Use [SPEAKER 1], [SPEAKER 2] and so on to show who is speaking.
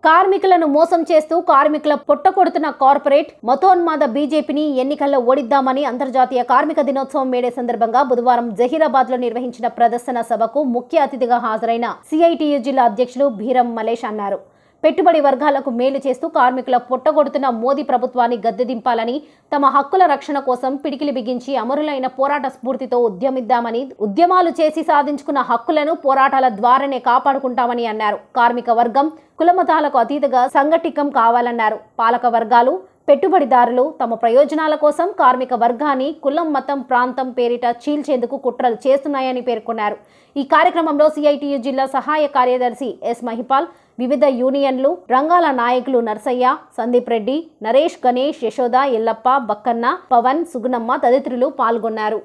[SPEAKER 1] కార్మికులను మోసం చేస్తూ కార్మికుల పొట్టకొడుతున్న కార్పొరేట్ మతోన్మాద బీజేపీని ఎన్నికల్లో ఓడిద్దామని అంతర్జాతీయ కార్మిక దినోత్సవం మేడే సందర్భంగా బుధవారం జహీరాబాద్ లో నిర్వహించిన ప్రదర్శన సభకు ముఖ్య అతిథిగా హాజరైన సిఐటియు జిల్లా అధ్యక్షులు భీరం మలేష్ అన్నారు. పెట్టుబడి వర్గాలకు మేలు చేస్తూ కార్మికుల పొట్టగొడుతున్న మోదీ ప్రభుత్వాన్ని గద్దెదింపాలని, తమ హక్కుల రక్షణ కోసం పిడికిలి బిగించి అమరులైన పోరాట స్ఫూర్తితో ఉద్యమిద్దామని, ఉద్యమాలు చేసి సాధించుకున్న హక్కులను పోరాటాల ద్వారానే కాపాడుకుంటామని అన్నారు. కార్మిక వర్గం కులమతాలకు అతీతంగా సంఘటికం కావాలన్నారు. పాలక వర్గాలు, పెట్టుబడిదారులు తమ ప్రయోజనాల కోసం కార్మిక వర్గాన్ని కులం, మతం, ప్రాంతం పేరిట చీల్చేందుకు కుట్రలు చేస్తున్నాయని పేర్కొన్నారు. ఈ కార్యక్రమంలో సిఐటియు జిల్లా సహాయ కార్యదర్శి ఎస్ మహిపాల్, వివిధ యూనియన్లు, రంగాల నాయకులు నర్సయ్య, సందీప్ రెడ్డి, నరేష్, గణేష్, యశోద, ఎల్లప్ప, బక్కన్న, పవన్, సుగుణమ్మ తదితరులు పాల్గొన్నారు.